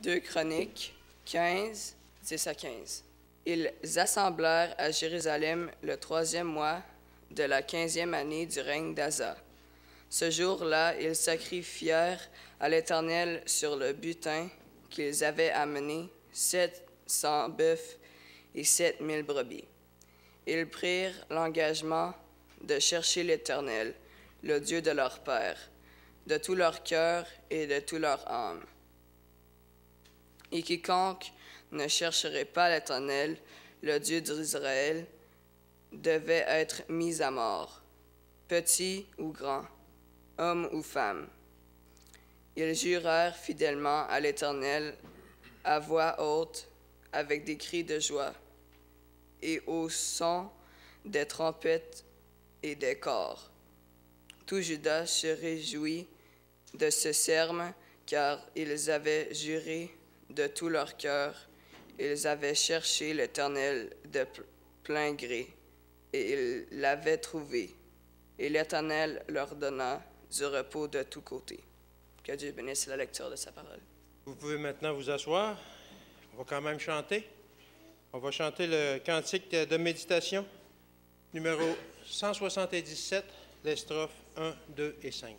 2 Chroniques 15, 10 à 15. Ils assemblèrent à Jérusalem le 3e mois de la 15e année du règne d'Asa. Ce jour-là, ils sacrifièrent à l'Éternel sur le butin qu'ils avaient amené 700 bœufs et 7000 brebis. Ils prirent l'engagement de chercher l'Éternel, le Dieu de leur père, de tout leur cœur et de toute leur âme. Et quiconque ne chercherait pas l'Éternel, le Dieu d'Israël, devait être mis à mort, petit ou grand, homme ou femme. Ils jurèrent fidèlement à l'Éternel à voix haute, avec des cris de joie, et au son des trompettes et des cors. Tout Juda se réjouit de ce serment, car ils avaient juré de tout leur cœur. Ils avaient cherché l'Éternel de plein gré, et ils l'avaient trouvé. Et l'Éternel leur donna du repos de tous côtés. Que Dieu bénisse la lecture de sa parole. Vous pouvez maintenant vous asseoir. On va quand même chanter. On va chanter le cantique de méditation, numéro 177, les strophes 1, 2 et 5.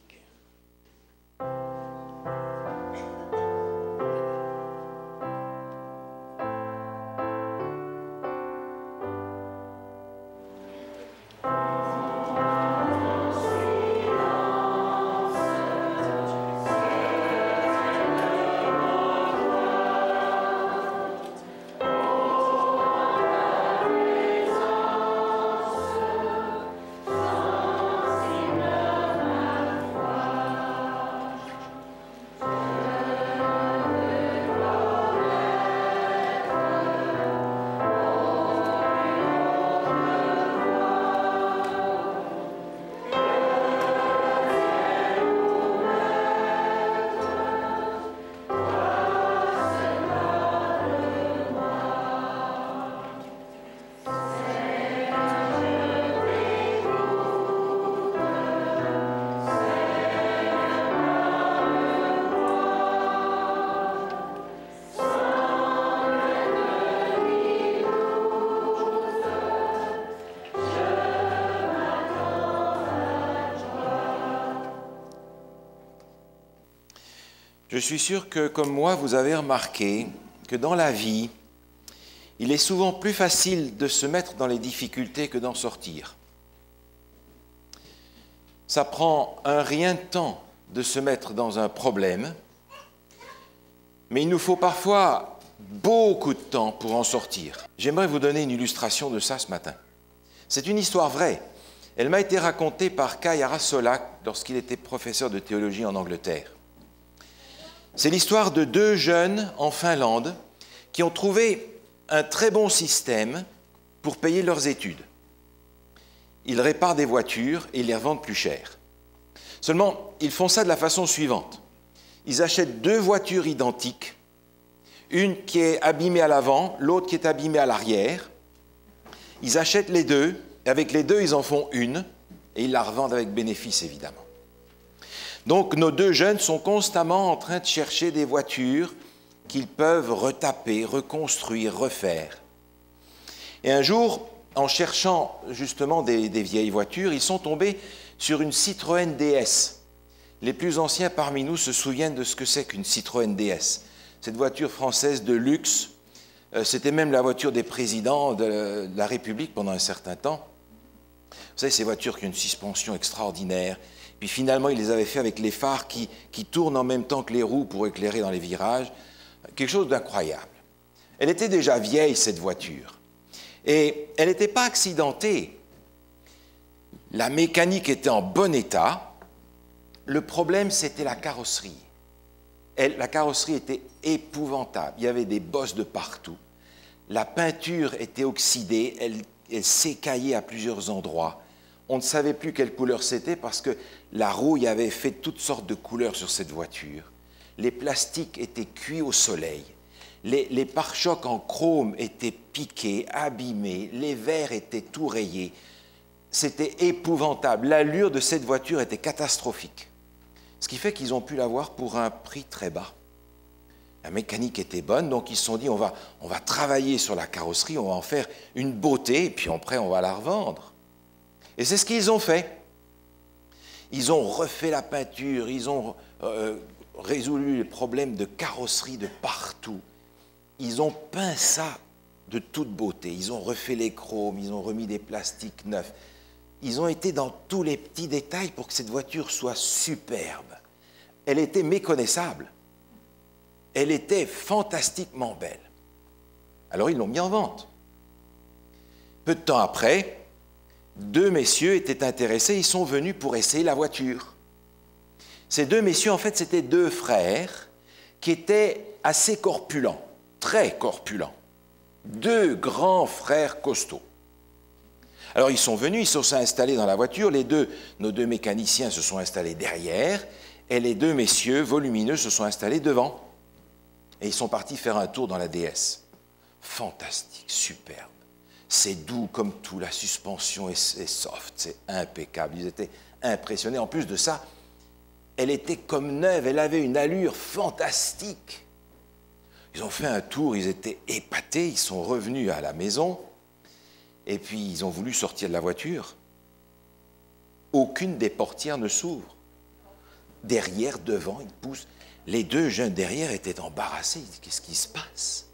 Je suis sûr que, comme moi, vous avez remarqué que dans la vie, il est souvent plus facile de se mettre dans les difficultés que d'en sortir. Ça prend un rien de temps de se mettre dans un problème, mais il nous faut parfois beaucoup de temps pour en sortir. J'aimerais vous donner une illustration de ça ce matin. C'est une histoire vraie. Elle m'a été racontée par Kai Arasolak lorsqu'il était professeur de théologie en Angleterre. C'est l'histoire de 2 jeunes en Finlande qui ont trouvé un très bon système pour payer leurs études. Ils réparent des voitures et ils les revendent plus cher. Seulement, ils font ça de la façon suivante. Ils achètent 2 voitures identiques, une qui est abîmée à l'avant, l'autre qui est abîmée à l'arrière. Ils achètent les 2, et avec les 2, ils en font une, et ils la revendent avec bénéfice, évidemment. Donc, nos 2 jeunes sont constamment en train de chercher des voitures qu'ils peuvent retaper, reconstruire, refaire. Et un jour, en cherchant justement des vieilles voitures, ils sont tombés sur une Citroën DS. Les plus anciens parmi nous se souviennent de ce que c'est qu'une Citroën DS. Cette voiture française de luxe, c'était même la voiture des présidents de la République pendant un certain temps. Vous savez, ces voitures qui ont une suspension extraordinaire. Puis finalement, ils les avaient fait avec les phares qui tournent en même temps que les roues pour éclairer dans les virages. Quelque chose d'incroyable. Elle était déjà vieille, cette voiture. Et elle n'était pas accidentée. La mécanique était en bon état. Le problème, c'était la carrosserie. La carrosserie était épouvantable. Il y avait des bosses de partout. La peinture était oxydée, elle s'écaillait à plusieurs endroits. On ne savait plus quelle couleur c'était parce que la rouille avait fait toutes sortes de couleurs sur cette voiture. Les plastiques étaient cuits au soleil. Les pare-chocs en chrome étaient piqués, abîmés. Les verres étaient tout rayés. C'était épouvantable. L'allure de cette voiture était catastrophique. Ce qui fait qu'ils ont pu l'avoir pour un prix très bas. La mécanique était bonne, donc ils se sont dit, on va travailler sur la carrosserie, on va en faire une beauté, et puis après, on va la revendre. Et c'est ce qu'ils ont fait. Ils ont refait la peinture, ils ont résolu les problèmes de carrosserie de partout. Ils ont peint ça de toute beauté. Ils ont refait les chromes, ils ont remis des plastiques neufs. Ils ont été dans tous les petits détails pour que cette voiture soit superbe. Elle était méconnaissable. Elle était fantastiquement belle. Alors ils l'ont mis en vente. Peu de temps après, 2 messieurs étaient intéressés, ils sont venus pour essayer la voiture. Ces 2 messieurs, en fait, c'étaient 2 frères qui étaient assez corpulents, très corpulents. 2 grands frères costauds. Alors ils sont venus, ils se sont installés dans la voiture, nos deux mécaniciens se sont installés derrière, et les 2 messieurs volumineux se sont installés devant. Et ils sont partis faire un tour dans la DS. Fantastique, superbe. C'est doux comme tout, la suspension est soft, c'est impeccable. Ils étaient impressionnés. En plus de ça, elle était comme neuve, elle avait une allure fantastique. Ils ont fait un tour, ils étaient épatés, ils sont revenus à la maison, et puis ils ont voulu sortir de la voiture. Aucune des portières ne s'ouvre. Derrière, devant, ils poussent. Les 2 jeunes derrière étaient embarrassés. Ils disent, qu'est-ce qui se passe?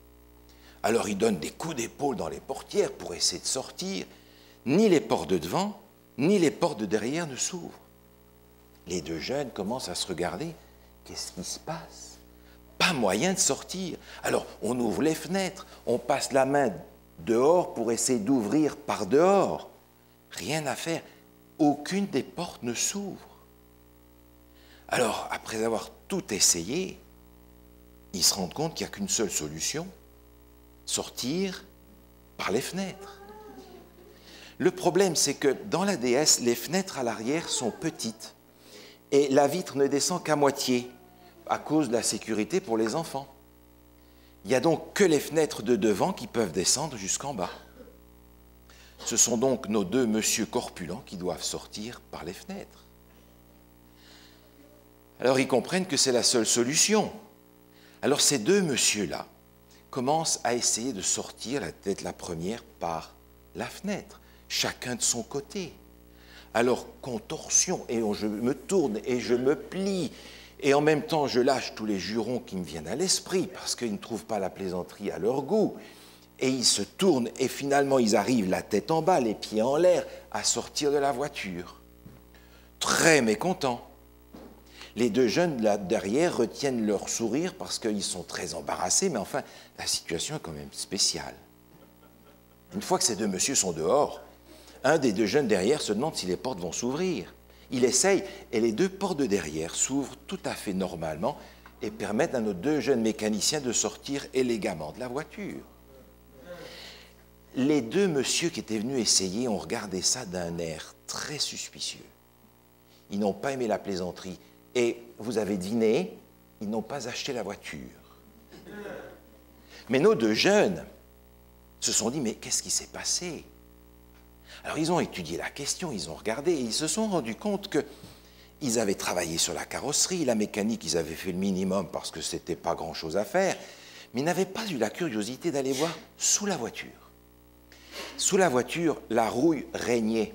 Alors ils donnent des coups d'épaule dans les portières pour essayer de sortir. Ni les portes de devant, ni les portes de derrière ne s'ouvrent. Les 2 jeunes commencent à se regarder. Qu'est-ce qui se passe? Pas moyen de sortir. Alors on ouvre les fenêtres, on passe la main dehors pour essayer d'ouvrir par dehors. Rien à faire. Aucune des portes ne s'ouvre. Alors, après avoir tout essayé, ils se rendent compte qu'il n'y a qu'une seule solution, sortir par les fenêtres. Le problème, c'est que dans la DS, les fenêtres à l'arrière sont petites et la vitre ne descend qu'à moitié à cause de la sécurité pour les enfants. Il n'y a donc que les fenêtres de devant qui peuvent descendre jusqu'en bas. Ce sont donc nos 2 messieurs corpulents qui doivent sortir par les fenêtres. Alors ils comprennent que c'est la seule solution. Alors ces 2 messieurs-là commencent à essayer de sortir la tête la première par la fenêtre, chacun de son côté. Alors contorsion, et je me tourne et je me plie, et en même temps je lâche tous les jurons qui me viennent à l'esprit, parce qu'ils ne trouvent pas la plaisanterie à leur goût. Et ils se tournent, et finalement ils arrivent la tête en bas, les pieds en l'air, à sortir de la voiture. Très mécontents. Les 2 jeunes là derrière retiennent leur sourire parce qu'ils sont très embarrassés, mais enfin, la situation est quand même spéciale. Une fois que ces 2 messieurs sont dehors, un des 2 jeunes derrière se demande si les portes vont s'ouvrir. Il essaye, et les 2 portes de derrière s'ouvrent tout à fait normalement et permettent à nos 2 jeunes mécaniciens de sortir élégamment de la voiture. Les 2 messieurs qui étaient venus essayer ont regardé ça d'un air très suspicieux. Ils n'ont pas aimé la plaisanterie. Et vous avez deviné, ils n'ont pas acheté la voiture. Mais nos 2 jeunes se sont dit, mais qu'est-ce qui s'est passé? Alors ils ont étudié la question, ils ont regardé, et ils se sont rendus compte qu'ils avaient travaillé sur la carrosserie, la mécanique, ils avaient fait le minimum parce que ce n'était pas grand-chose à faire, mais ils n'avaient pas eu la curiosité d'aller voir sous la voiture. Sous la voiture, la rouille régnait.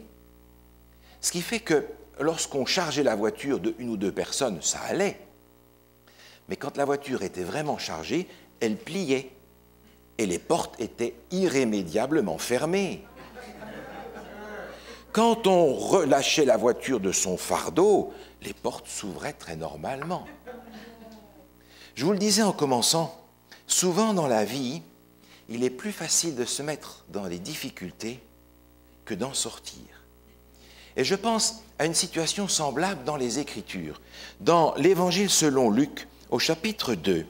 Ce qui fait que lorsqu'on chargeait la voiture de 1 ou 2 personnes, ça allait. Mais quand la voiture était vraiment chargée, elle pliait. Et les portes étaient irrémédiablement fermées. Quand on relâchait la voiture de son fardeau, les portes s'ouvraient très normalement. Je vous le disais en commençant, souvent dans la vie, il est plus facile de se mettre dans les difficultés que d'en sortir. Et je pense à une situation semblable dans les Écritures. Dans l'Évangile selon Luc, au chapitre 2,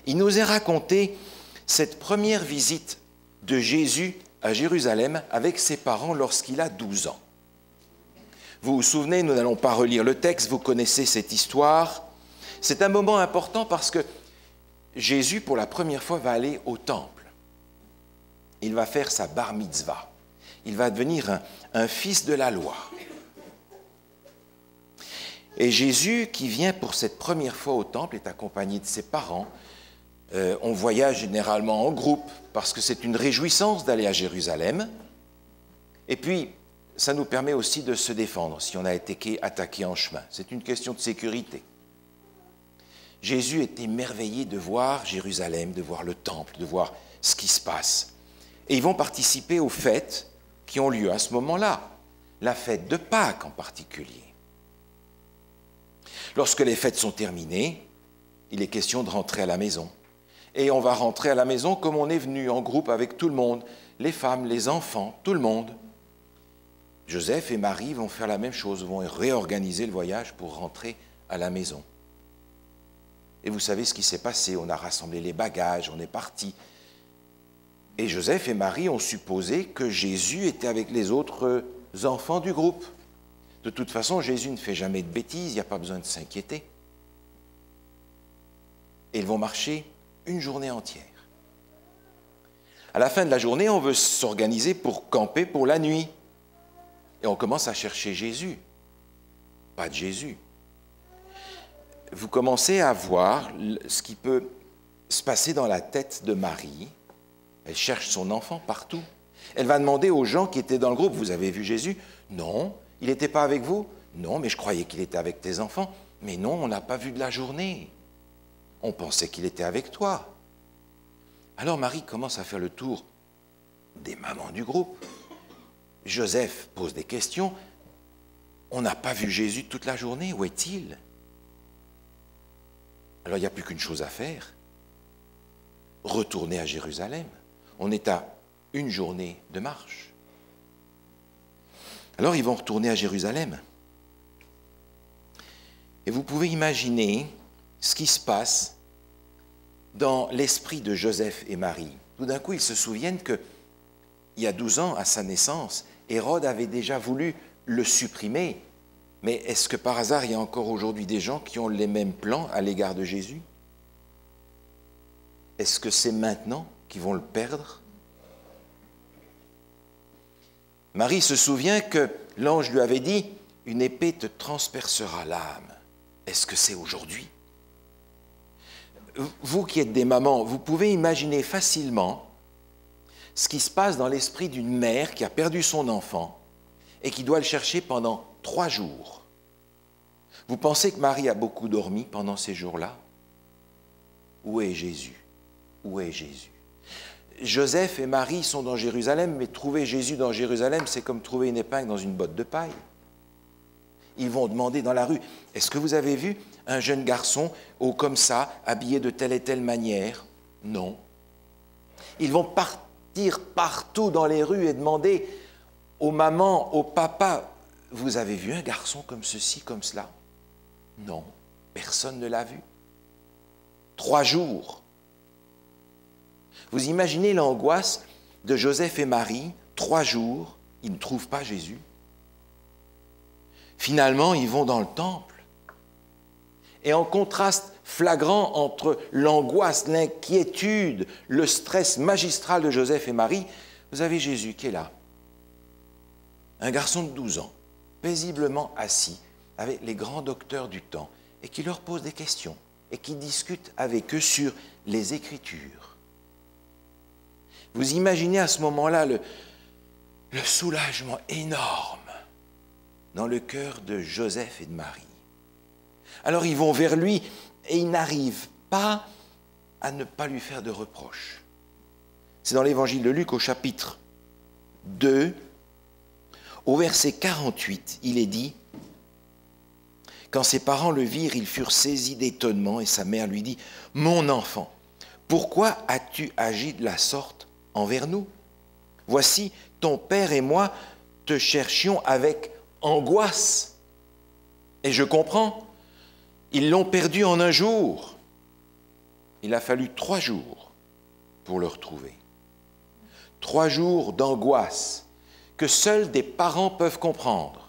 il nous est raconté cette première visite de Jésus à Jérusalem avec ses parents lorsqu'il a 12 ans. Vous vous souvenez, nous n'allons pas relire le texte, vous connaissez cette histoire. C'est un moment important parce que Jésus, pour la première fois, va aller au temple. Il va faire sa bar mitzvah. Il va devenir un fils de la loi. Et Jésus, qui vient pour cette première fois au temple, est accompagné de ses parents. On voyage généralement en groupe parce que c'est une réjouissance d'aller à Jérusalem. Et puis, ça nous permet aussi de se défendre si on a été attaqué en chemin. C'est une question de sécurité. Jésus est émerveillé de voir Jérusalem, de voir le temple, de voir ce qui se passe. Et ils vont participer aux fêtes qui ont lieu à ce moment-là, la fête de Pâques en particulier. Lorsque les fêtes sont terminées, il est question de rentrer à la maison. Et on va rentrer à la maison comme on est venu, en groupe avec tout le monde, les femmes, les enfants, tout le monde. Joseph et Marie vont faire la même chose, vont réorganiser le voyage pour rentrer à la maison. Et vous savez ce qui s'est passé, on a rassemblé les bagages, on est parti. Et Joseph et Marie ont supposé que Jésus était avec les autres enfants du groupe. De toute façon, Jésus ne fait jamais de bêtises, il n'y a pas besoin de s'inquiéter. Et ils vont marcher une journée entière. À la fin de la journée, on veut s'organiser pour camper pour la nuit. Et on commence à chercher Jésus. Pas de Jésus. Vous commencez à voir ce qui peut se passer dans la tête de Marie. Elle cherche son enfant partout. Elle va demander aux gens qui étaient dans le groupe, « Vous avez vu Jésus ?» « Non. Il n'était pas avec vous ?»« Non, mais je croyais qu'il était avec tes enfants. »« Mais non, on n'a pas vu de la journée. On pensait qu'il était avec toi. » Alors Marie commence à faire le tour des mamans du groupe. Joseph pose des questions. « On n'a pas vu Jésus toute la journée. Où est-il » Alors il n'y a plus qu'une chose à faire. Retourner à Jérusalem. On est à une journée de marche. Alors ils vont retourner à Jérusalem. Et vous pouvez imaginer ce qui se passe dans l'esprit de Joseph et Marie. Tout d'un coup, ils se souviennent qu'il y a 12 ans, à sa naissance, Hérode avait déjà voulu le supprimer. Mais est-ce que par hasard, il y a encore aujourd'hui des gens qui ont les mêmes plans à l'égard de Jésus? Est-ce que c'est maintenant qu'ils vont le perdre? Marie se souvient que l'ange lui avait dit « Une épée te transpercera l'âme ». Est-ce que c'est aujourd'hui? Vous qui êtes des mamans, vous pouvez imaginer facilement ce qui se passe dans l'esprit d'une mère qui a perdu son enfant et qui doit le chercher pendant 3 jours. Vous pensez que Marie a beaucoup dormi pendant ces jours-là? Où est Jésus? Où est Jésus? Joseph et Marie sont dans Jérusalem, mais trouver Jésus dans Jérusalem, c'est comme trouver une épingle dans une botte de paille. Ils vont demander dans la rue, « Est-ce que vous avez vu un jeune garçon comme ça, habillé de telle et telle manière ?» Non. Ils vont partir partout dans les rues et demander aux mamans, aux papas, « Vous avez vu un garçon comme ceci, comme cela ?» Non, personne ne l'a vu. 3 jours. Vous imaginez l'angoisse de Joseph et Marie, 3 jours, ils ne trouvent pas Jésus. Finalement, ils vont dans le temple. Et en contraste flagrant entre l'angoisse, l'inquiétude, le stress magistral de Joseph et Marie, vous avez Jésus qui est là. Un garçon de 12 ans, paisiblement assis avec les grands docteurs du temps et qui leur pose des questions et qui discute avec eux sur les Écritures. Vous imaginez à ce moment-là le soulagement énorme dans le cœur de Joseph et de Marie. Alors ils vont vers lui et ils n'arrivent pas à ne pas lui faire de reproches. C'est dans l'évangile de Luc au chapitre 2, au verset 48, il est dit « Quand ses parents le virent, ils furent saisis d'étonnement et sa mère lui dit « Mon enfant, pourquoi as-tu agi de la sorte envers nous? Voici, ton père et moi te cherchions avec angoisse. Et je comprends, ils l'ont perdu en un jour. Il a fallu 3 jours pour le retrouver. 3 jours d'angoisse que seuls des parents peuvent comprendre.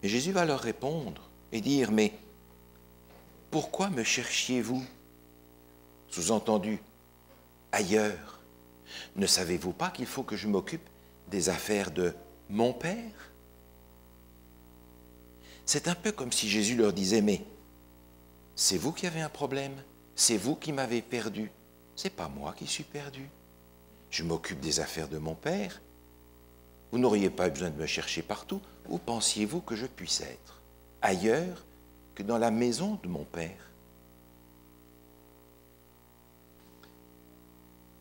Et Jésus va leur répondre et dire, mais pourquoi me cherchiez-vous? Sous-entendu, ailleurs. Ne savez-vous pas qu'il faut que je m'occupe des affaires de mon Père? C'est un peu comme si Jésus leur disait, mais c'est vous qui avez un problème, c'est vous qui m'avez perdu, c'est pas moi qui suis perdu. Je m'occupe des affaires de mon père. Vous n'auriez pas besoin de me chercher partout. Où pensiez-vous que je puisse être? Ailleurs que dans la maison de mon père.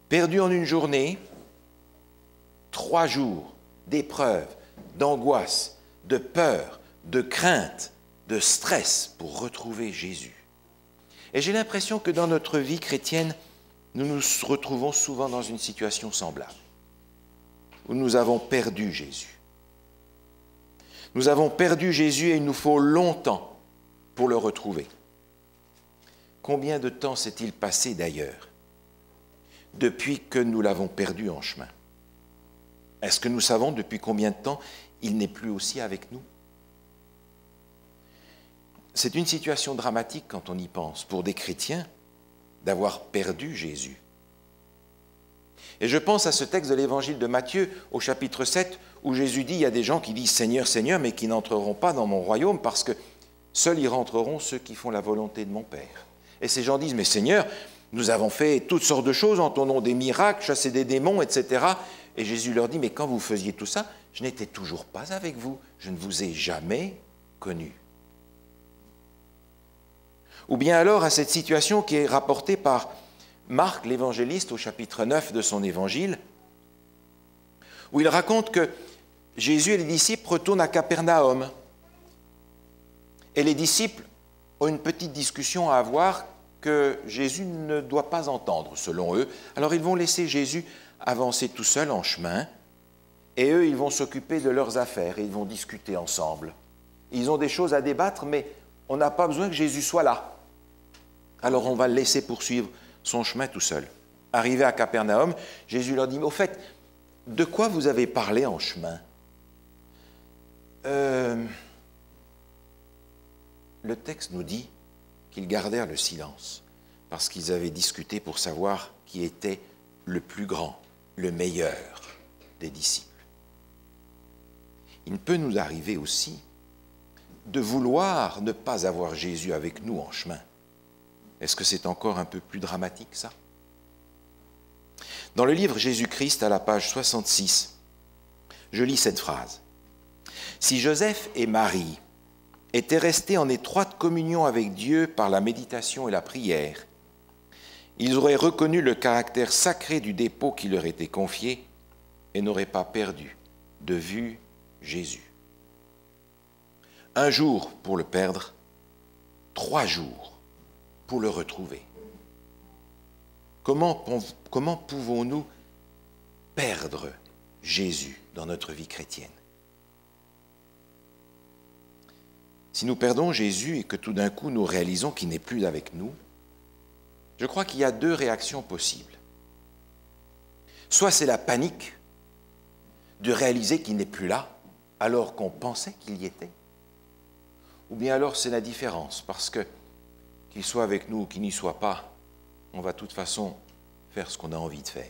Perdu en une journée, 3 jours d'épreuves, d'angoisse, de peur, de crainte, de stress pour retrouver Jésus. Et j'ai l'impression que dans notre vie chrétienne, nous nous retrouvons souvent dans une situation semblable, où nous avons perdu Jésus. Nous avons perdu Jésus et il nous faut longtemps pour le retrouver. Combien de temps s'est-il passé d'ailleurs depuis que nous l'avons perdu en chemin? Est-ce que nous savons depuis combien de temps il n'est plus aussi avec nous? C'est une situation dramatique quand on y pense, pour des chrétiens, d'avoir perdu Jésus. Et je pense à ce texte de l'évangile de Matthieu, au chapitre 7, où Jésus dit, il y a des gens qui disent « Seigneur, Seigneur », mais qui n'entreront pas dans mon royaume, parce que seuls y rentreront ceux qui font la volonté de mon Père. Et ces gens disent « Mais Seigneur, nous avons fait toutes sortes de choses en ton nom, des miracles, chassé des démons, etc. » Et Jésus leur dit « Mais quand vous faisiez tout ça, je n'étais toujours pas avec vous, je ne vous ai jamais connu. » Ou bien alors à cette situation qui est rapportée par Marc l'évangéliste au chapitre 9 de son évangile, où il raconte que Jésus et les disciples retournent à Capernaum. Et les disciples ont une petite discussion à avoir que Jésus ne doit pas entendre, selon eux. Alors ils vont laisser Jésus avancer tout seul en chemin, et eux, ils vont s'occuper de leurs affaires, et ils vont discuter ensemble. Ils ont des choses à débattre, mais on n'a pas besoin que Jésus soit là. Alors on va le laisser poursuivre son chemin tout seul. Arrivé à Capernaum, Jésus leur dit, « Au fait, de quoi vous avez parlé en chemin ?» Le texte nous dit qu'ils gardèrent le silence, parce qu'ils avaient discuté pour savoir qui était le plus grand, le meilleur des disciples. Il peut nous arriver aussi de vouloir ne pas avoir Jésus avec nous en chemin. Est-ce que c'est encore un peu plus dramatique, ça? Dans le livre Jésus-Christ, à la page 66, je lis cette phrase. « Si Joseph et Marie étaient restés en étroite communion avec Dieu par la méditation et la prière, ils auraient reconnu le caractère sacré du dépôt qui leur était confié et n'auraient pas perdu de vue Jésus. Un jour pour le perdre, 3 jours pour le retrouver. Comment pouvons-nous perdre Jésus dans notre vie chrétienne? Si nous perdons Jésus et que tout d'un coup nous réalisons qu'il n'est plus avec nous, je crois qu'il y a 2 réactions possibles. Soit c'est la panique de réaliser qu'il n'est plus là alors qu'on pensait qu'il y était, ou bien alors c'est la différence, parce que qu'il soit avec nous ou qu'il n'y soit pas, on va de toute façon faire ce qu'on a envie de faire.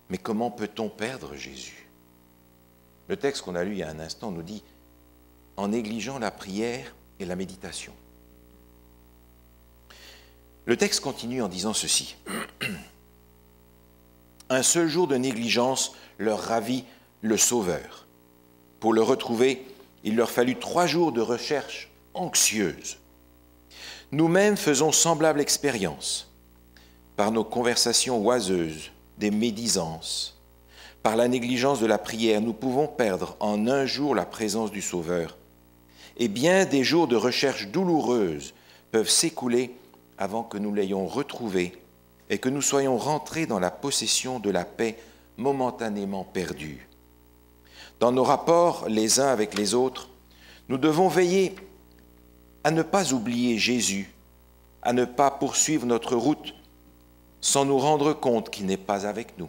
Mais comment peut-on perdre Jésus? Le texte qu'on a lu il y a un instant nous dit « en négligeant la prière et la méditation ». Le texte continue en disant ceci. « Un seul jour de négligence leur ravit le Sauveur. Pour le retrouver, il leur fallut 3 jours de recherche anxieuse. Nous-mêmes faisons semblable expérience par nos conversations oiseuses, des médisances. Par la négligence de la prière, nous pouvons perdre en un jour la présence du Sauveur. Et bien des jours de recherche douloureuse peuvent s'écouler avant que nous l'ayons retrouvé et que nous soyons rentrés dans la possession de la paix momentanément perdue. Dans nos rapports les uns avec les autres, nous devons veiller à ne pas oublier Jésus, à ne pas poursuivre notre route sans nous rendre compte qu'il n'est pas avec nous.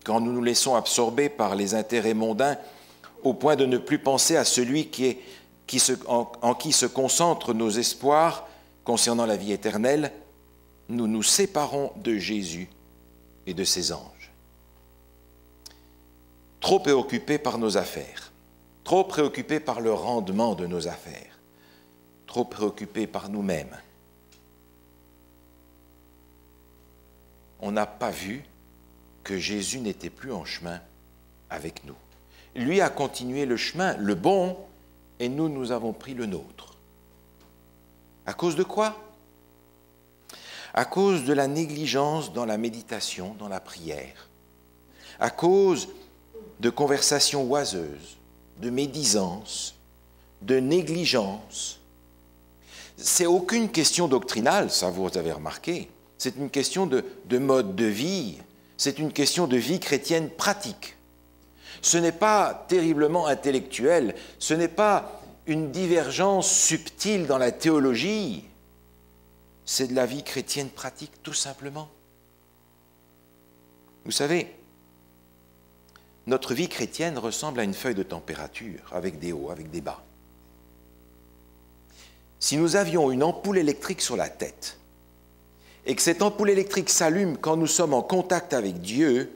Quand nous nous laissons absorber par les intérêts mondains au point de ne plus penser à celui en qui se concentrent nos espoirs concernant la vie éternelle, nous nous séparons de Jésus et de ses anges. Trop préoccupés par nos affaires, trop préoccupés par le rendement de nos affaires, trop préoccupés par nous-mêmes. On n'a pas vu que Jésus n'était plus en chemin avec nous. Lui a continué le chemin, le bon, et nous avons pris le nôtre. À cause de quoi? À cause de la négligence dans la méditation, dans la prière. À cause de conversations oiseuses, de médisance, de négligence. C'est aucune question doctrinale, ça vous avez remarqué. C'est une question de mode de vie, c'est une question de vie chrétienne pratique. Ce n'est pas terriblement intellectuel, ce n'est pas une divergence subtile dans la théologie, c'est de la vie chrétienne pratique tout simplement. Vous savez, notre vie chrétienne ressemble à une feuille de température, avec des hauts, avec des bas. Si nous avions une ampoule électrique sur la tête, et que cette ampoule électrique s'allume quand nous sommes en contact avec Dieu,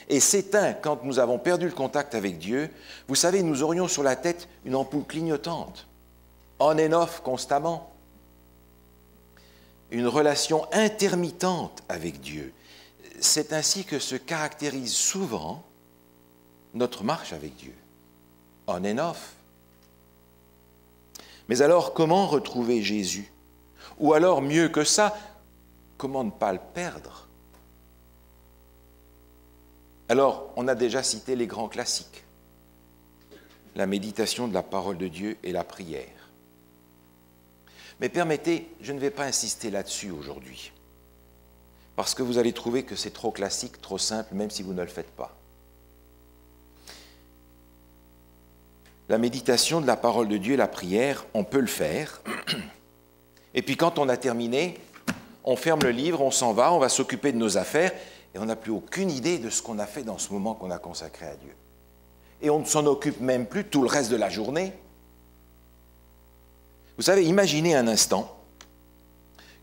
et s'éteint quand nous avons perdu le contact avec Dieu, vous savez, nous aurions sur la tête une ampoule clignotante, on and off constamment. Une relation intermittente avec Dieu. C'est ainsi que se caractérise souvent notre marche avec Dieu. On and off. Mais alors, comment retrouver Jésus? Ou alors, mieux que ça, comment ne pas le perdre? Alors, on a déjà cité les grands classiques. La méditation de la parole de Dieu et la prière. Mais permettez, je ne vais pas insister là-dessus aujourd'hui, parce que vous allez trouver que c'est trop classique, trop simple, même si vous ne le faites pas. La méditation de la parole de Dieu et la prière, on peut le faire, et puis quand on a terminé, on ferme le livre, on s'en va, on va s'occuper de nos affaires, et on n'a plus aucune idée de ce qu'on a fait dans ce moment qu'on a consacré à Dieu. Et on ne s'en occupe même plus tout le reste de la journée. Vous savez, imaginez un instant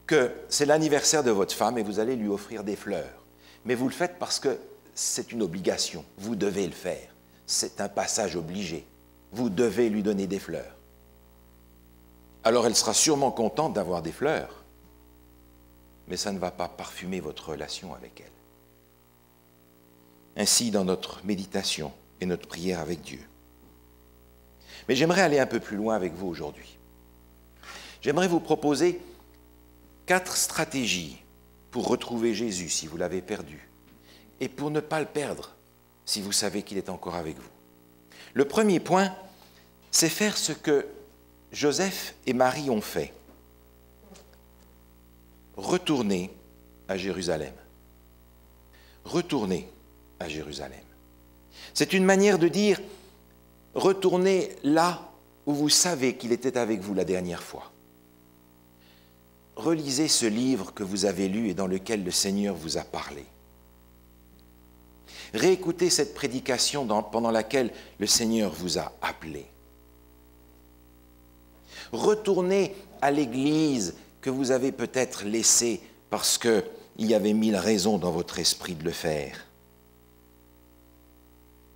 que c'est l'anniversaire de votre femme et vous allez lui offrir des fleurs. Mais vous le faites parce que c'est une obligation, vous devez le faire. C'est un passage obligé. Vous devez lui donner des fleurs. Alors elle sera sûrement contente d'avoir des fleurs, mais ça ne va pas parfumer votre relation avec elle. Ainsi dans notre méditation et notre prière avec Dieu. Mais j'aimerais aller un peu plus loin avec vous aujourd'hui. J'aimerais vous proposer 4 stratégies pour retrouver Jésus si vous l'avez perdu et pour ne pas le perdre si vous savez qu'il est encore avec vous. Le premier point, c'est faire ce que Joseph et Marie ont fait. Retourner à Jérusalem. Retourner à Jérusalem. C'est une manière de dire, retournez là où vous savez qu'il était avec vous la dernière fois. Relisez ce livre que vous avez lu et dans lequel le Seigneur vous a parlé. Réécoutez cette prédication pendant laquelle le Seigneur vous a appelé. Retournez à l'église que vous avez peut-être laissée parce qu'il y avait 1000 raisons dans votre esprit de le faire.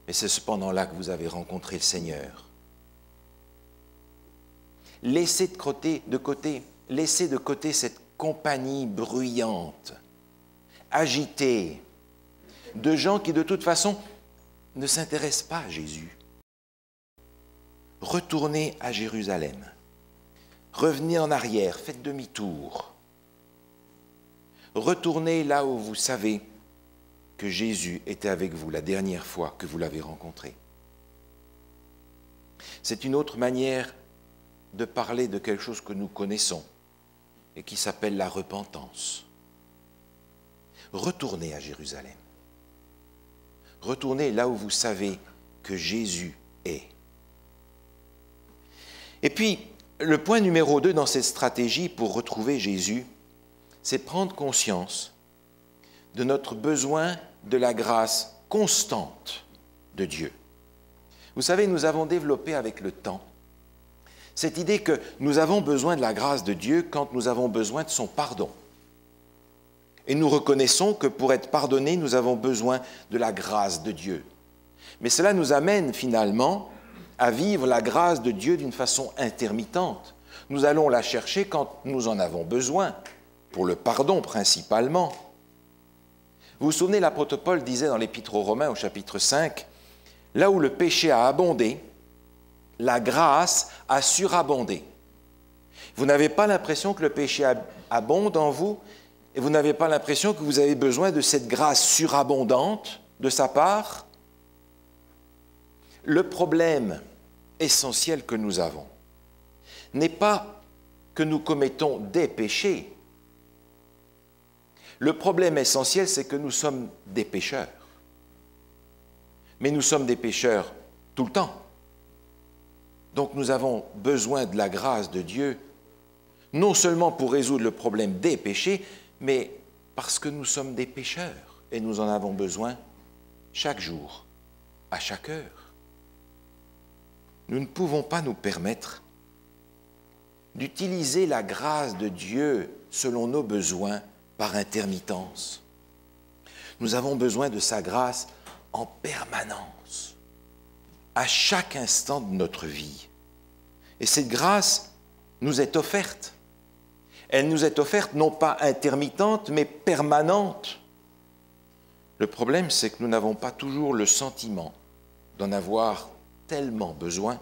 Mais c'est cependant là que vous avez rencontré le Seigneur. Laissez de côté cette compagnie bruyante, agitée, de gens qui de toute façon ne s'intéressent pas à Jésus. Retournez à Jérusalem. Revenez en arrière, faites demi-tour. Retournez là où vous savez que Jésus était avec vous la dernière fois que vous l'avez rencontré. C'est une autre manière de parler de quelque chose que nous connaissons et qui s'appelle la repentance. Retournez à Jérusalem. Retournez là où vous savez que Jésus est. Et puis, le point numéro 2 dans cette stratégie pour retrouver Jésus, c'est prendre conscience de notre besoin de la grâce constante de Dieu. Vous savez, nous avons développé avec le temps cette idée que nous avons besoin de la grâce de Dieu quand nous avons besoin de son pardon. Et nous reconnaissons que pour être pardonnés, nous avons besoin de la grâce de Dieu. Mais cela nous amène finalement à vivre la grâce de Dieu d'une façon intermittente. Nous allons la chercher quand nous en avons besoin, pour le pardon principalement. Vous vous souvenez, l'apôtre Paul disait dans l'Épître aux Romains au chapitre 5, « Là où le péché a abondé, la grâce a surabondé. » Vous n'avez pas l'impression que le péché abonde en vous et vous n'avez pas l'impression que vous avez besoin de cette grâce surabondante de sa part? Le problème essentiel que nous avons n'est pas que nous commettons des péchés. Le problème essentiel, c'est que nous sommes des pécheurs. Mais nous sommes des pécheurs tout le temps. Donc nous avons besoin de la grâce de Dieu, non seulement pour résoudre le problème des péchés, mais parce que nous sommes des pécheurs et nous en avons besoin chaque jour, à chaque heure. Nous ne pouvons pas nous permettre d'utiliser la grâce de Dieu selon nos besoins par intermittence. Nous avons besoin de sa grâce en permanence, à chaque instant de notre vie. Et cette grâce nous est offerte. Elle nous est offerte non pas intermittente, mais permanente. Le problème, c'est que nous n'avons pas toujours le sentiment d'en avoir tellement besoin.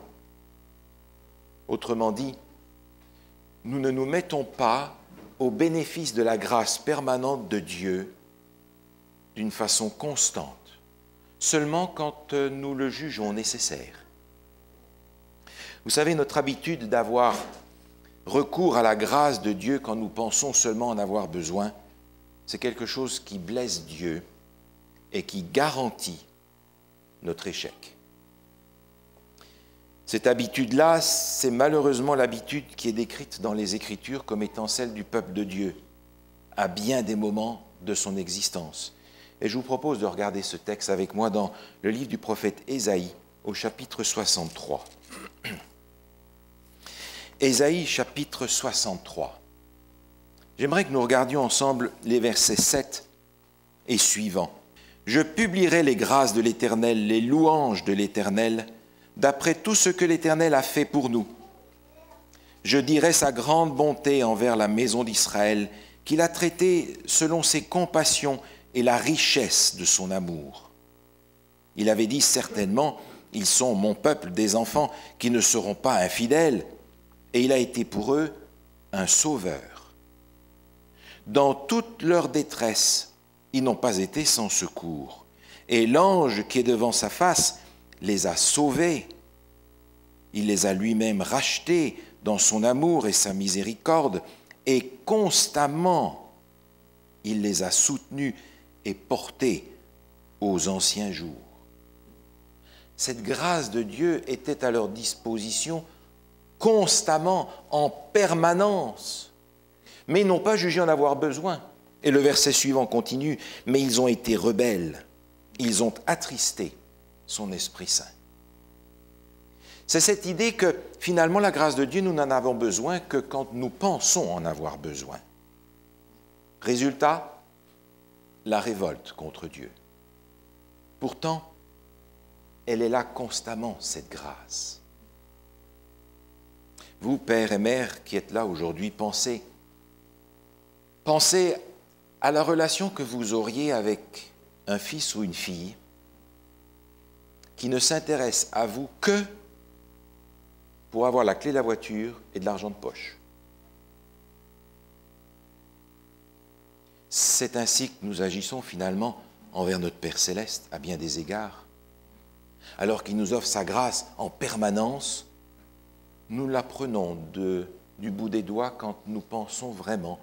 Autrement dit, nous ne nous mettons pas au bénéfice de la grâce permanente de Dieu d'une façon constante, seulement quand nous le jugeons nécessaire. Vous savez, notre habitude d'avoir recours à la grâce de Dieu quand nous pensons seulement en avoir besoin, c'est quelque chose qui blesse Dieu et qui garantit notre échec. Cette habitude-là, c'est malheureusement l'habitude qui est décrite dans les Écritures comme étant celle du peuple de Dieu à bien des moments de son existence. Et je vous propose de regarder ce texte avec moi dans le livre du prophète Ésaïe, au chapitre 63. Ésaïe, chapitre 63. J'aimerais que nous regardions ensemble les versets 7 et suivants. « Je publierai les grâces de l'Éternel, les louanges de l'Éternel, d'après tout ce que l'Éternel a fait pour nous. Je dirai sa grande bonté envers la maison d'Israël, qu'il a traitée selon ses compassions et la richesse de son amour. Il avait dit certainement, ils sont mon peuple, des enfants qui ne seront pas infidèles, et il a été pour eux un sauveur. Dans toute leur détresse, ils n'ont pas été sans secours, et l'ange qui est devant sa face les a sauvés. Il les a lui-même rachetés dans son amour et sa miséricorde, et constamment il les a soutenus et portés aux anciens jours. Cette grâce de Dieu était à leur disposition constamment, en permanence, mais ils n'ont pas jugé en avoir besoin. Et le verset suivant continue, « Mais ils ont été rebelles, ils ont attristé son Esprit Saint. » C'est cette idée que finalement la grâce de Dieu, nous n'en avons besoin que quand nous pensons en avoir besoin. Résultat, la révolte contre Dieu. Pourtant, elle est là constamment, cette grâce. Vous, pères et mères qui êtes là aujourd'hui, pensez à la relation que vous auriez avec un fils ou une fille qui ne s'intéresse à vous que pour avoir la clé de la voiture et de l'argent de poche. C'est ainsi que nous agissons finalement envers notre Père Céleste, à bien des égards. Alors qu'il nous offre sa grâce en permanence, nous la prenons du bout des doigts quand nous pensons vraiment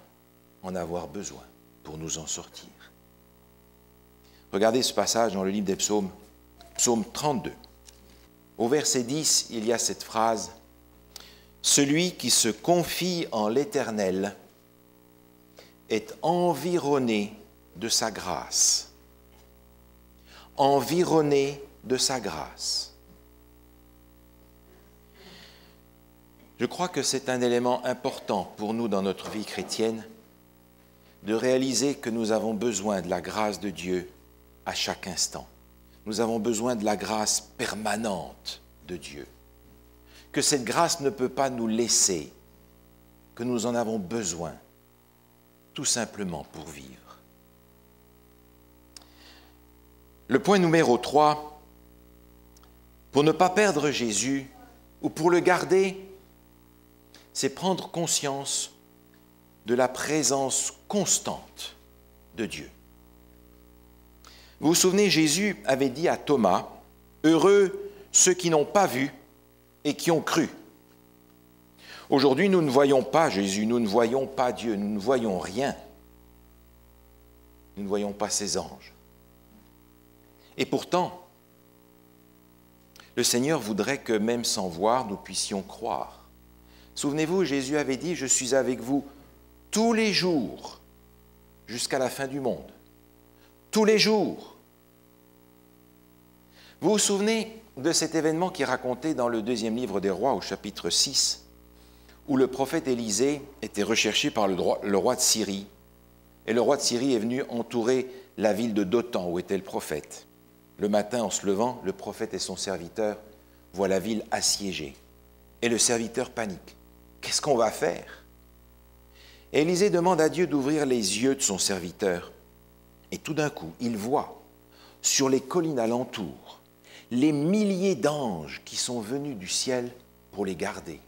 en avoir besoin pour nous en sortir. Regardez ce passage dans le livre des psaumes, psaume 32. Au verset 10, il y a cette phrase « Celui qui se confie en l'Éternel est environné de sa grâce. » Environné de sa grâce. Je crois que c'est un élément important pour nous dans notre vie chrétienne de réaliser que nous avons besoin de la grâce de Dieu à chaque instant. Nous avons besoin de la grâce permanente de Dieu. que cette grâce ne peut pas nous laisser, que nous en avons besoin, tout simplement pour vivre. Le point numéro 3, pour ne pas perdre Jésus ou pour le garder, c'est prendre conscience de la présence constante de Dieu. Vous vous souvenez, Jésus avait dit à Thomas, « Heureux ceux qui n'ont pas vu et qui ont cru. » Aujourd'hui, nous ne voyons pas Jésus, nous ne voyons pas Dieu, nous ne voyons rien. Nous ne voyons pas ses anges. Et pourtant, le Seigneur voudrait que même sans voir, nous puissions croire. Souvenez-vous, Jésus avait dit, « Je suis avec vous tous les jours jusqu'à la fin du monde. » Tous les jours. Vous vous souvenez de cet événement qui est raconté dans le 2e livre des Rois, au chapitre 6, où le prophète Élisée était recherché par le roi de Syrie. Et le roi de Syrie est venu entourer la ville de Dothan, où était le prophète. Le matin, en se levant, le prophète et son serviteur voient la ville assiégée. Et le serviteur panique. Qu'est-ce qu'on va faire? Et Élisée demande à Dieu d'ouvrir les yeux de son serviteur. Et tout d'un coup, il voit sur les collines alentours les milliers d'anges qui sont venus du ciel pour les garder.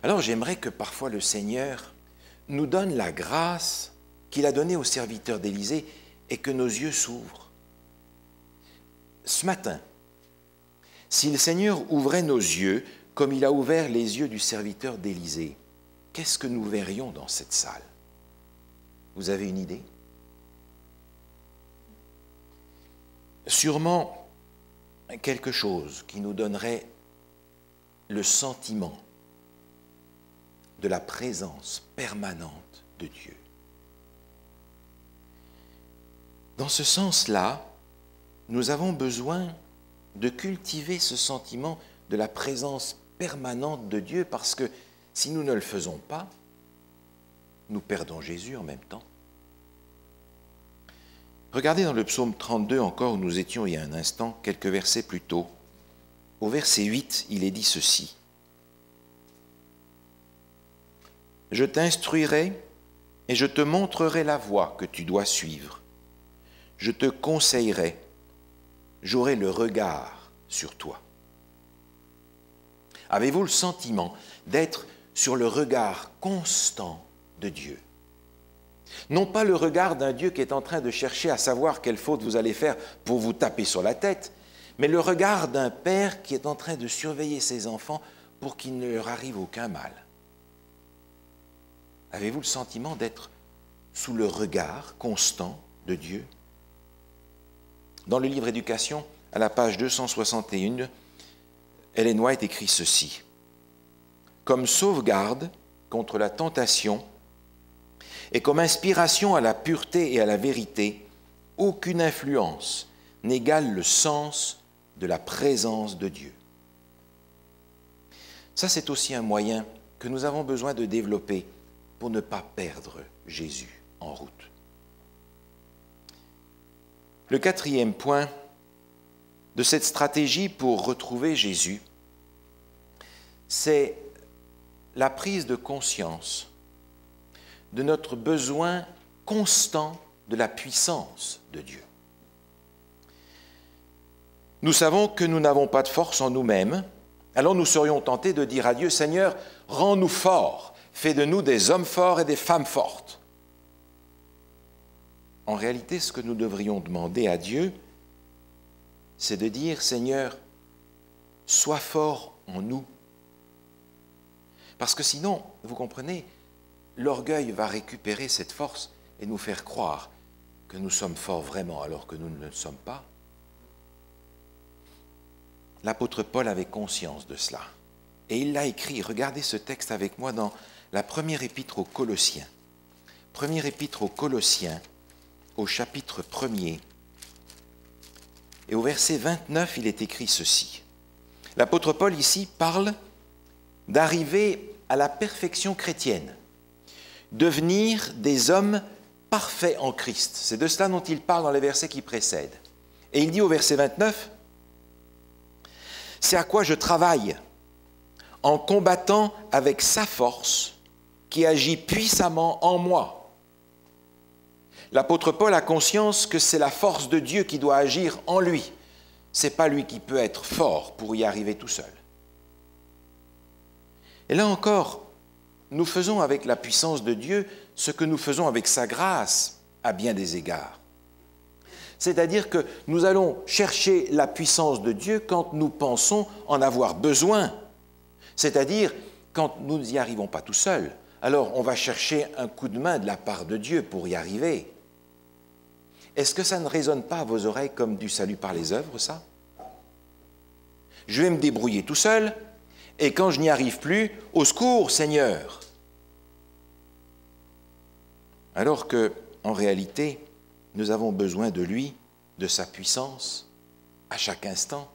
Alors j'aimerais que parfois le Seigneur nous donne la grâce qu'il a donnée aux serviteurs d'Élisée et que nos yeux s'ouvrent. Ce matin, si le Seigneur ouvrait nos yeux comme il a ouvert les yeux du serviteur d'Élisée, qu'est-ce que nous verrions dans cette salle? Vous avez une idée? Sûrement quelque chose qui nous donnerait le sentiment de la présence permanente de Dieu. Dans ce sens-là, nous avons besoin de cultiver ce sentiment de la présence permanente de Dieu parce que si nous ne le faisons pas, nous perdons Jésus en même temps. Regardez dans le psaume 32 encore où nous étions il y a un instant, quelques versets plus tôt. Au verset 8, il est dit ceci. « Je t'instruirai et je te montrerai la voie que tu dois suivre. Je te conseillerai, j'aurai le regard sur toi. » Avez-vous le sentiment d'être sur le regard constant de Dieu? Non pas le regard d'un Dieu qui est en train de chercher à savoir quelle faute vous allez faire pour vous taper sur la tête, mais le regard d'un père qui est en train de surveiller ses enfants pour qu'il ne leur arrive aucun mal. Avez-vous le sentiment d'être sous le regard constant de Dieu? Dans le livre Éducation, à la page 261, Ellen White écrit ceci. « Comme sauvegarde contre la tentation et comme inspiration à la pureté et à la vérité, aucune influence n'égale le sens de la présence de Dieu. » Ça, c'est aussi un moyen que nous avons besoin de développer pour ne pas perdre Jésus en route. Le 4e point de cette stratégie pour retrouver Jésus, c'est la prise de conscience de notre besoin constant de la puissance de Dieu. Nous savons que nous n'avons pas de force en nous-mêmes, alors nous serions tentés de dire à Dieu, « Seigneur, rends-nous forts, fais de nous des hommes forts et des femmes fortes. » En réalité, ce que nous devrions demander à Dieu, c'est de dire, « Seigneur, sois fort en nous. » Parce que sinon, vous comprenez, l'orgueil va récupérer cette force et nous faire croire que nous sommes forts vraiment alors que nous ne le sommes pas. L'apôtre Paul avait conscience de cela. Et il l'a écrit, regardez ce texte avec moi dans la première épître aux Colossiens. Première épître aux Colossiens, au chapitre 1er. Et au verset 29, il est écrit ceci. L'apôtre Paul ici parle d'arriver à la perfection chrétienne, devenir des hommes parfaits en Christ. C'est de cela dont il parle dans les versets qui précèdent. Et il dit au verset 29, « C'est à quoi je travaille en combattant avec sa force qui agit puissamment en moi. L'apôtre Paul a conscience que c'est la force de Dieu qui doit agir en lui. Ce n'est pas lui qui peut être fort pour y arriver tout seul. Et là encore, nous faisons avec la puissance de Dieu ce que nous faisons avec sa grâce à bien des égards. C'est-à-dire que nous allons chercher la puissance de Dieu quand nous pensons en avoir besoin. C'est-à-dire quand nous n'y arrivons pas tout seuls. Alors on va chercher un coup de main de la part de Dieu pour y arriver. Est-ce que ça ne résonne pas à vos oreilles comme du salut par les œuvres, ça? Je vais me débrouiller tout seul, et quand je n'y arrive plus, au secours, Seigneur! Alors que, en réalité, nous avons besoin de lui, de sa puissance, à chaque instant.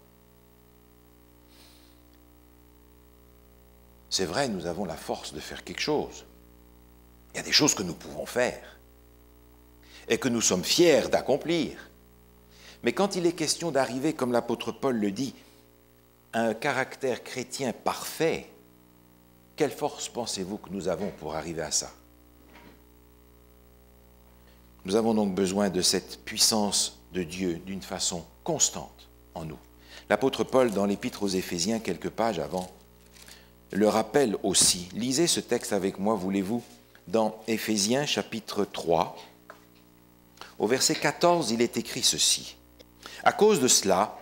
C'est vrai, nous avons la force de faire quelque chose. Il y a des choses que nous pouvons faire et que nous sommes fiers d'accomplir. Mais quand il est question d'arriver, comme l'apôtre Paul le dit, à un caractère chrétien parfait, quelle force pensez-vous que nous avons pour arriver à ça? Nous avons donc besoin de cette puissance de Dieu d'une façon constante en nous. L'apôtre Paul, dans l'Épître aux Éphésiens, quelques pages avant, le rappelle aussi. Lisez ce texte avec moi, voulez-vous, dans Éphésiens chapitre 3. Au verset 14, il est écrit ceci. « À cause de cela,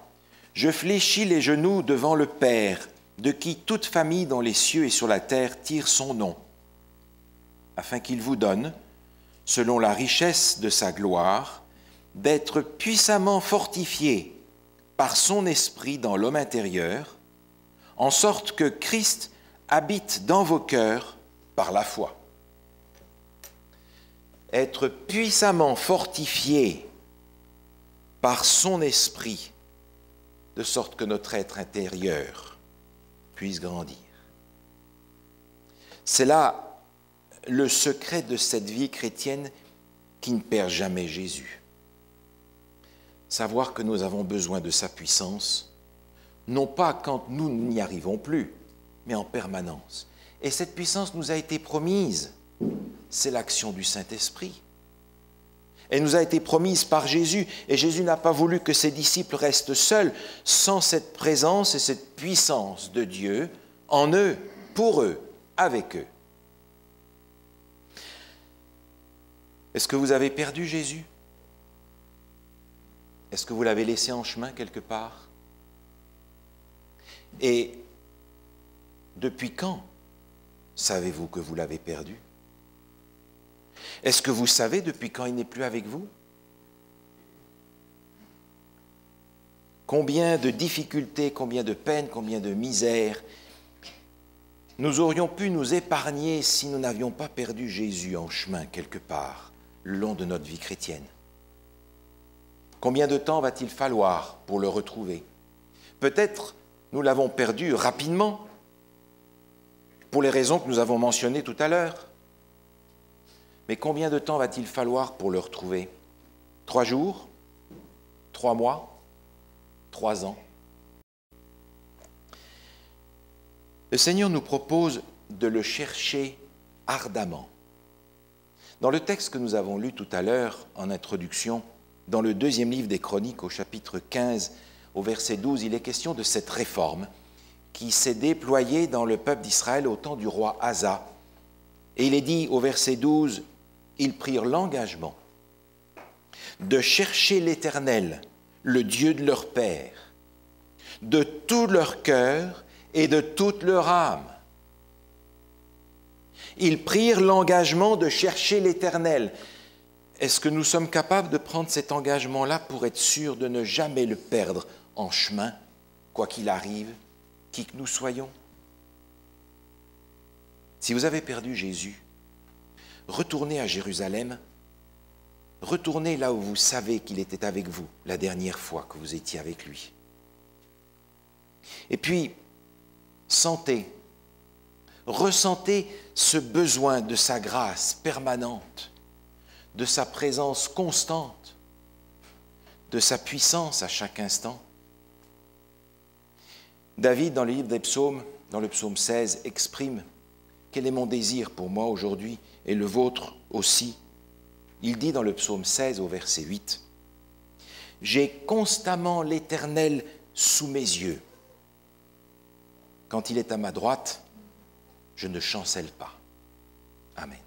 je fléchis les genoux devant le Père, de qui toute famille dans les cieux et sur la terre tire son nom, afin qu'il vous donne, selon la richesse de sa gloire, d'être puissamment fortifié par son esprit dans l'homme intérieur, en sorte que Christ habite dans vos cœurs par la foi. » Être puissamment fortifié par son esprit, de sorte que notre être intérieur puisse grandir. C'est là le secret de cette vie chrétienne qui ne perd jamais Jésus. Savoir que nous avons besoin de sa puissance, non pas quand nous n'y arrivons plus, mais en permanence. Et cette puissance nous a été promise, c'est l'action du Saint-Esprit. Elle nous a été promise par Jésus, et Jésus n'a pas voulu que ses disciples restent seuls sans cette présence et cette puissance de Dieu en eux, pour eux, avec eux. Est-ce que vous avez perdu Jésus? Est-ce que vous l'avez laissé en chemin quelque part? Et depuis quand savez-vous que vous l'avez perdu? Est-ce que vous savez depuis quand il n'est plus avec vous? Combien de difficultés, combien de peines, combien de misères nous aurions pu nous épargner si nous n'avions pas perdu Jésus en chemin quelque part, le long de notre vie chrétienne? Combien de temps va-t-il falloir pour le retrouver? Peut-être nous l'avons perdu rapidement, pour les raisons que nous avons mentionnées tout à l'heure. Mais combien de temps va-t-il falloir pour le retrouver? 3 jours? 3 mois? 3 ans? Le Seigneur nous propose de le chercher ardemment. Dans le texte que nous avons lu tout à l'heure en introduction, dans le 2e livre des Chroniques, au chapitre 15, au verset 12, il est question de cette réforme qui s'est déployée dans le peuple d'Israël au temps du roi Asa. Et il est dit au verset 12, ils prirent l'engagement de chercher l'Éternel, le Dieu de leur père, de tout leur cœur et de toute leur âme. Ils prirent l'engagement de chercher l'Éternel. Est-ce que nous sommes capables de prendre cet engagement-là pour être sûrs de ne jamais le perdre en chemin, quoi qu'il arrive, qui que nous soyons? Si vous avez perdu Jésus, retournez à Jérusalem, retournez là où vous savez qu'il était avec vous la dernière fois que vous étiez avec lui. Et puis, ressentez ce besoin de sa grâce permanente, de sa présence constante, de sa puissance à chaque instant. David, dans le livre des psaumes, dans le psaume 16, exprime « Quel est mon désir pour moi aujourd'hui et le vôtre aussi ?» Il dit dans le psaume 16 au verset 8 « J'ai constamment l'Éternel sous mes yeux. Quand il est à ma droite, je ne chancelle pas. » Amen.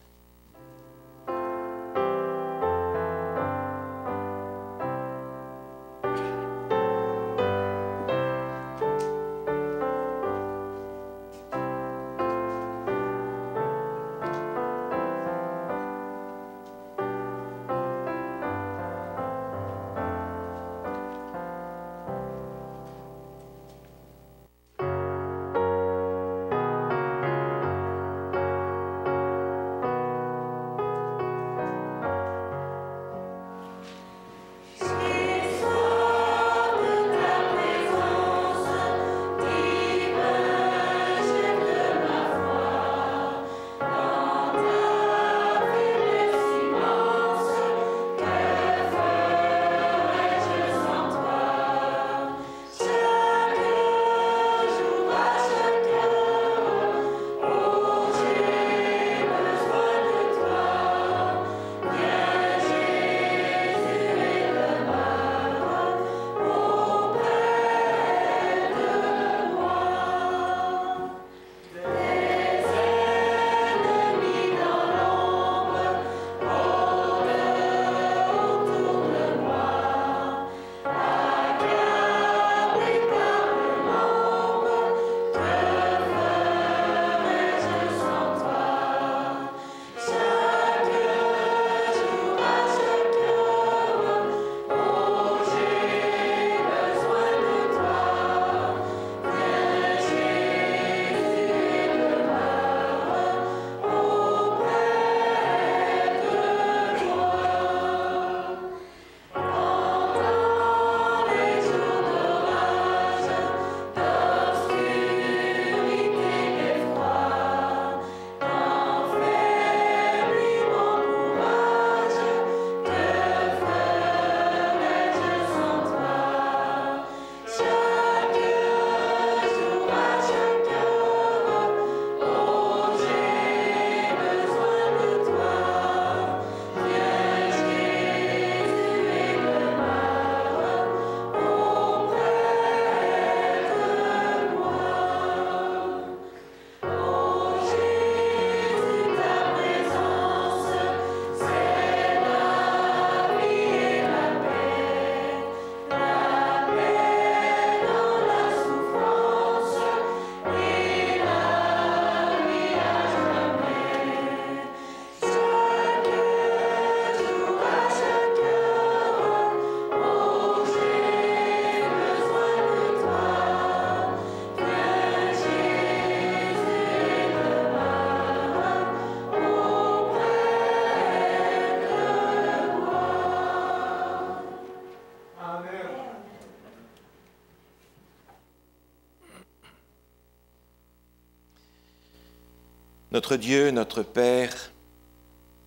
Notre Dieu, notre Père,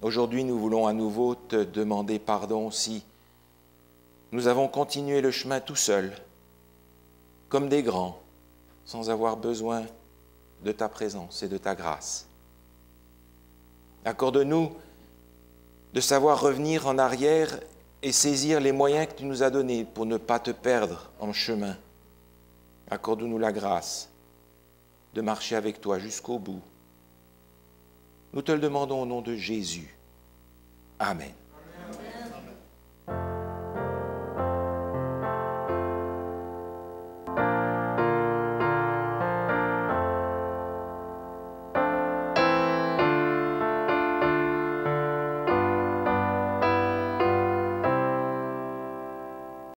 aujourd'hui nous voulons à nouveau te demander pardon si nous avons continué le chemin tout seuls, comme des grands, sans avoir besoin de ta présence et de ta grâce. Accorde-nous de savoir revenir en arrière et saisir les moyens que tu nous as donnés pour ne pas te perdre en chemin. Accorde-nous la grâce de marcher avec toi jusqu'au bout. Nous te le demandons au nom de Jésus. Amen.